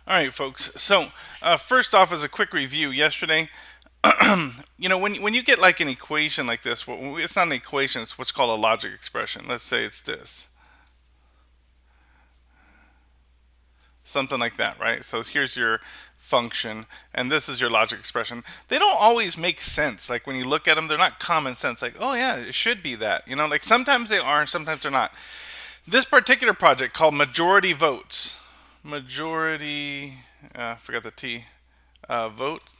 All right, folks. So, first off, as a quick review, yesterday, when you get like an equation like this, well, it's not an equation; it's what's called a logic expression. Let's say it's this, something like that, right? So here's your function, and this is your logic expression. They don't always make sense. Like when you look at them, they're not common sense. Like, oh yeah, it should be that. Like sometimes they are, and sometimes they're not. This particular project called majority votes, majority, forgot the T, vote,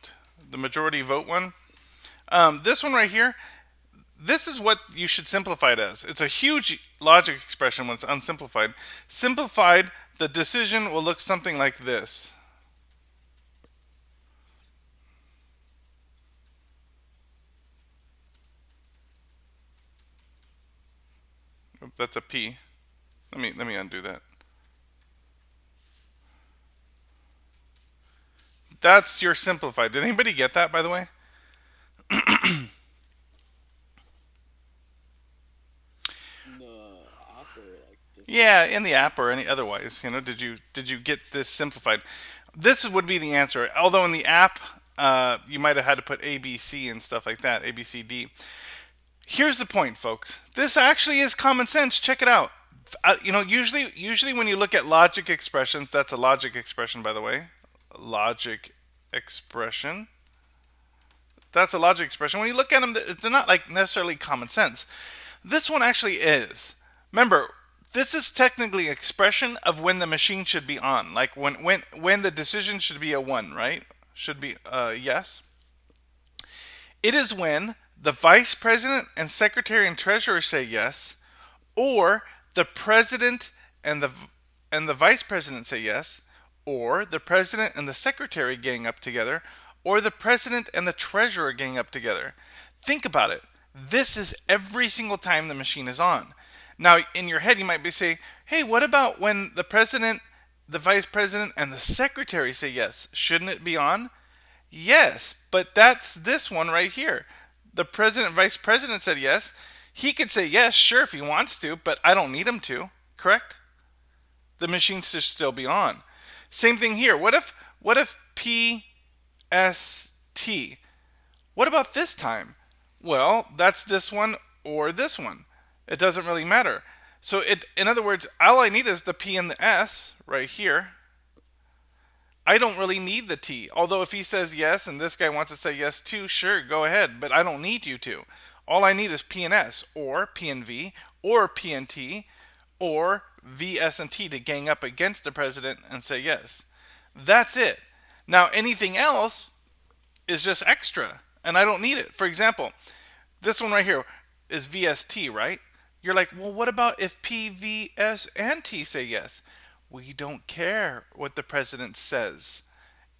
the majority vote one. This one right here, this is what you should simplify it as. It's a huge logic expression when it's unsimplified. Simplified, the decision will look something like this. Oop, that's a P. Let me undo that. That's your simplified. Did anybody get that, by the way? The offer, like just Yeah, in the app or any otherwise. Did you get this simplified? This would be the answer. Although in the app, you might have had to put A, B, C and stuff like that. A, B, C, D. Here's the point, folks. This actually is common sense. Check it out. Usually when you look at logic expressions, that's a logic expression, by the way. Logic expression. That's a logic expression. When you look at them, they're not like necessarily common sense. This one actually is. Remember, this is technically expression of when the machine should be on. Like when the decision should be a one, right? Should be yes. It is when the vice president and secretary and treasurer say yes, or the president and the vice president say yes, or the president and the secretary gang up together, or the president and the treasurer gang up together. Think about it. This is every single time the machine is on. Now, in your head, you might be saying, "Hey, what about when the president, the vice president, and the secretary say yes? Shouldn't it be on?" Yes, but that's this one right here. The president, vice president said yes. He could say yes, sure, if he wants to, but I don't need him to. Correct? The machine should still be on. Same thing here. What if P S T? What about this time? Well, that's this one or this one. It doesn't really matter. So in other words, all I need is the P and the S right here. I don't really need the T. Although if he says yes and this guy wants to say yes too, sure, go ahead. But I don't need you to. All I need is P and S, or P and V, or P and T, or V, S, and T to gang up against the president and say yes. That's it. Now anything else is just extra, and I don't need it. For example, this one right here is VST, right? You're like, well, what about if P, V, S, and T say yes? We don't care what the president says.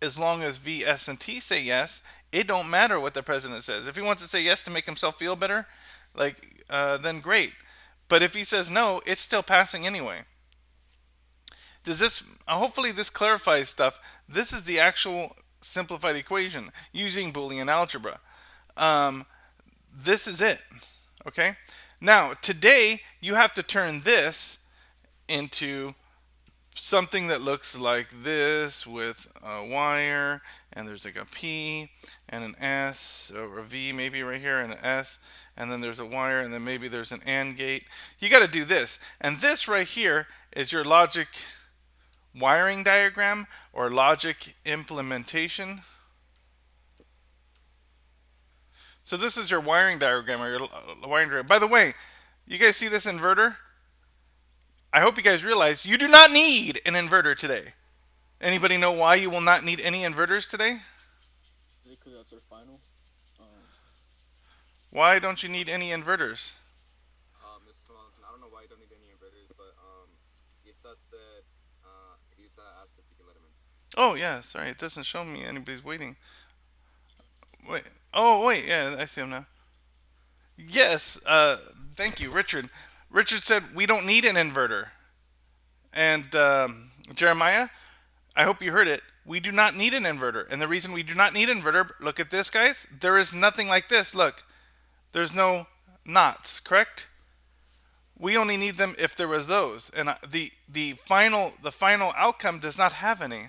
As long as V, S, and T say yes, it don't matter what the president says. If he wants to say yes to make himself feel better, then great. But if he says no, it's still passing anyway. Does this? Hopefully, this clarifies stuff. This is the actual simplified equation using Boolean algebra. Um, this is it. Okay. Now today you have to turn this into something that looks like this with a wire, and there's like a P and an S or a V maybe right here and an S, and then there's a wire, and then maybe there's an AND gate. You got to do this, and this right here is your logic wiring diagram or logic implementation. So this is your wiring diagram or your wiring diagram. By the way, you guys see this inverter? I hope you guys realize you do not need an inverter today. Anybody know why you will not need any inverters today? because that's our final. Um, Why don't you need any inverters? Mr. Swanson, I don't know why you don't need any inverters, but Isat said, Isa asked if you can let him in. Oh yeah, sorry, it doesn't show me anybody's waiting. Wait. Oh wait, yeah, I see him now. Yes, thank you, Richard. Richard said we don't need an inverter. And Jeremiah, I hope you heard it. We do not need an inverter. And the reason we do not need an inverter, look at this, guys. There is nothing like this. Look, there's no knots, correct? We only need them if there was those. And the final outcome does not have any.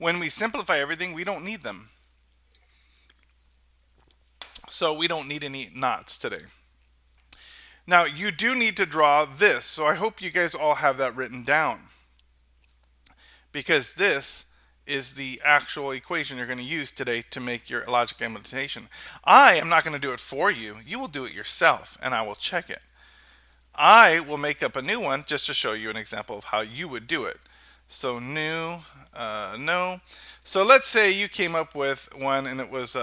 When we simplify everything, we don't need them. So we don't need any knots today. Now, you do need to draw this. So I hope you guys all have that written down, because this is the actual equation you're going to use today to make your logic implementation. I am not going to do it for you. You will do it yourself, and I will check it. I will make up a new one just to show you an example of how you would do it. So new, no. So let's say you came up with one and it was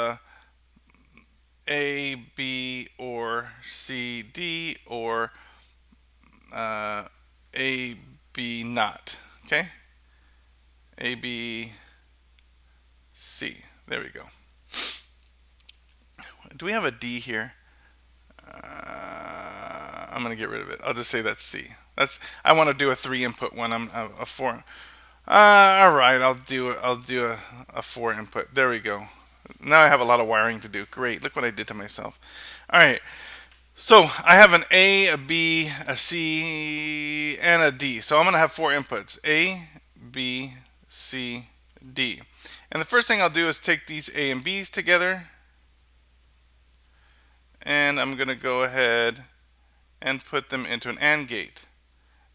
A, B, or C, D, or A, B, not. Okay? A, B, C. There we go. Do we have a D here? I'm gonna get rid of it. I'll just say that's C. That's. I want to do a 3-input one. I'm a 4. All right. I'll do a 4-input. There we go. Now I have a lot of wiring to do. Great. Look what I did to myself. All right. So I have an A, a B, a C, and a D. So I'm gonna have 4 inputs: A, B, C, D. And the first thing I'll do is take these A and B's together, and I'm gonna go ahead and put them into an AND gate.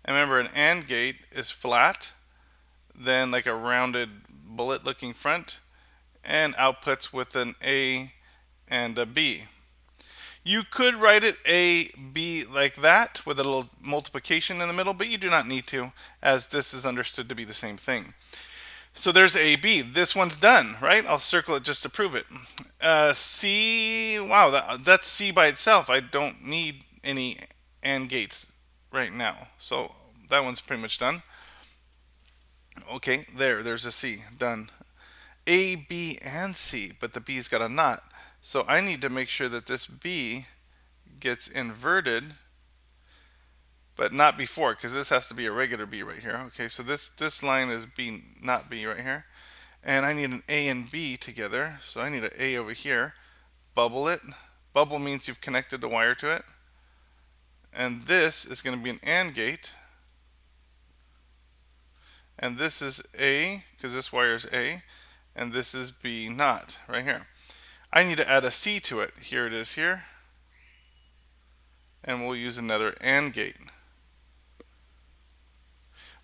And remember, an AND gate is flat, then like a rounded bullet looking front, and outputs with an A and a B. You could write it A, B like that with a little multiplication in the middle, but you do not need to, as this is understood to be the same thing. So there's A, B. This one's done, right? I'll circle it just to prove it. C, wow, that's C by itself. I don't need any AND gates right now. So that one's pretty much done. Okay, there's a C, done. A, B, and C, but the B's got a knot. So I need to make sure that this B gets inverted, but not before, because this has to be a regular B right here. Okay, so this line is B, not B right here. And I need an A and B together, so I need an A over here. Bubble it. Bubble means you've connected the wire to it. And this is going to be an AND gate. And this is A, because this wire is A. And this is B not, right here. I need to add a C to it. Here it is here. And we'll use another AND gate.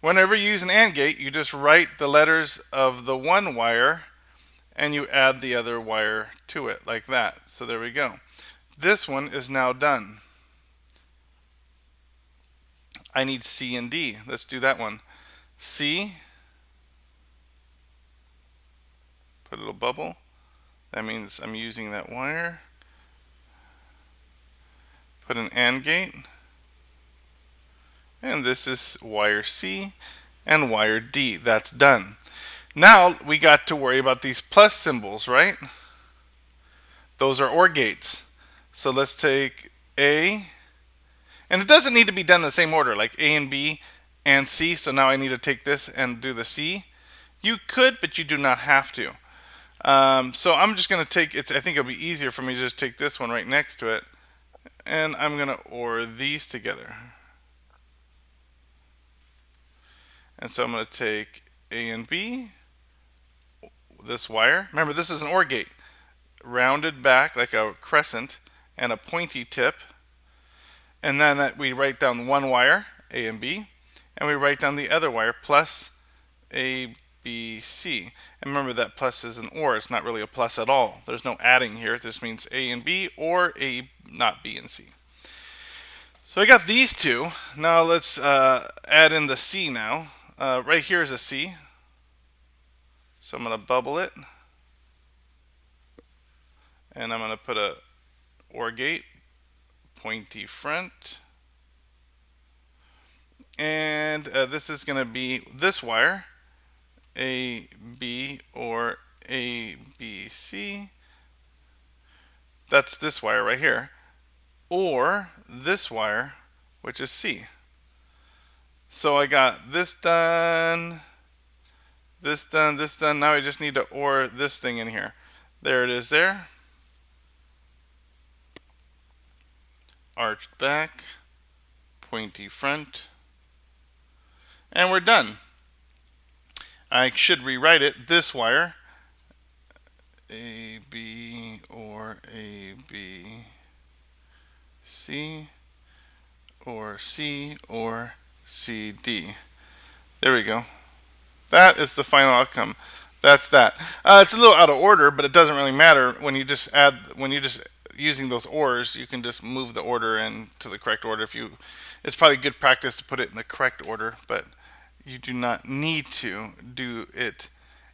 Whenever you use an AND gate, you just write the letters of the one wire and you add the other wire to it like that. So there we go. This one is now done. I need C and D. Let's do that one. C, put a little bubble. That means I'm using that wire. Put an AND gate. And this is wire C and wire D. That's done. Now we got to worry about these plus symbols, right? Those are OR gates. So let's take A, and it doesn't need to be done in the same order, like A and B and C. So now I need to take this and do the C. You could, but you do not have to. So I'm just going to take it. I think it'll be easier for me to just take this one right next to it, and I'm going to OR these together. And so I'm going to take A and B, this wire. Remember, this is an OR gate. Rounded back like a crescent and a pointy tip. And then we write down one wire, A and B, and we write down the other wire, plus A, B, C. And remember that plus is an OR. It's not really a plus at all. There's no adding here. This means A and B, or A, not B and C. So I got these two. Now let's add in the C now. Right here is a C. So I'm going to bubble it. And I'm going to put a OR gate, pointy front. And this is going to be this wire, A, B, or A, B, C. That's this wire right here. Or this wire, which is C. So I got this done, this done, this done. Now I just need to OR this thing in here. There it is there. Arched back, pointy front. And we're done. I should rewrite it this wire A B or A B C or C or C D. There we go. That is the final outcome. That's that. It's a little out of order, but it doesn't really matter when you just add when you just using those ors. You can just move the order into the correct order. If you, it's probably good practice to put it in the correct order, but you do not need to do it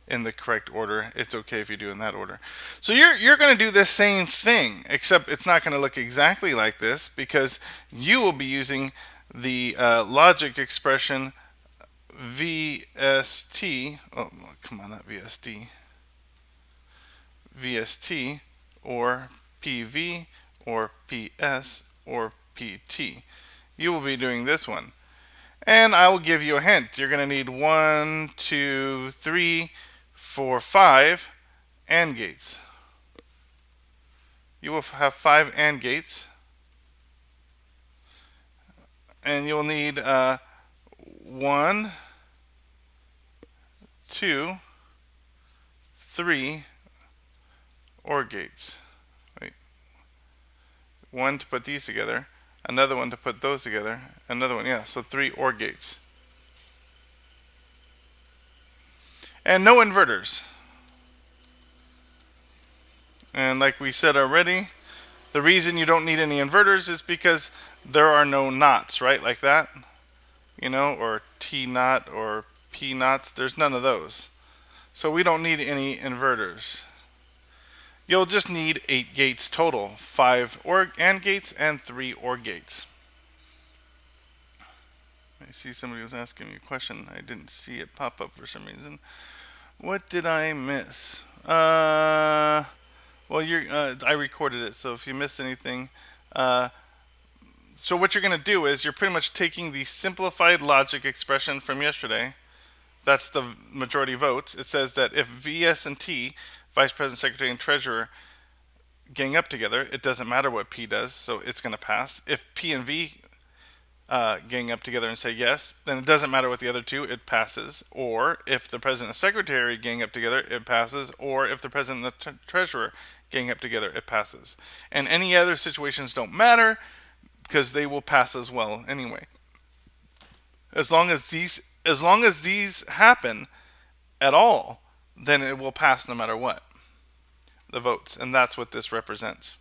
in the correct order. It's okay if you do in that order. So you're going to do this same thing, except it's not going to look exactly like this because you will be using the logic expression VST. Oh, come on, not VSD. VST or PV or PS or PT. You will be doing this one. And I will give you a hint. You're going to need 1, 2, 3, 4, 5 AND gates. You will have 5 AND gates. And you'll need 1, 2, 3 OR gates. Wait. One to put these together, another one to put those together, another one, yeah, so 3 OR gates. And no inverters. And like we said already, the reason you don't need any inverters is because there are no knots, right? Like that, or T knot or P knots. There's none of those. So we don't need any inverters. You'll just need 8 gates total, 5 OR AND gates and 3 OR gates. I see somebody was asking me a question. I didn't see it pop up for some reason. What did I miss? Well, I recorded it, so if you missed anything, so what you're going to do is you're pretty much taking the simplified logic expression from yesterday. That's the majority votes. It says that if VS and T, Vice President, Secretary, and Treasurer, gang up together, it doesn't matter what P does, so it's going to pass. If P and V gang up together and say yes, then it doesn't matter what the other two, it passes. Or if the president and secretary gang up together, it passes. Or if the president and the treasurer gang up together, it passes. And any other situations don't matter because they will pass as well anyway. As long as these happen at all, then it will pass no matter what the votes, and that's what this represents.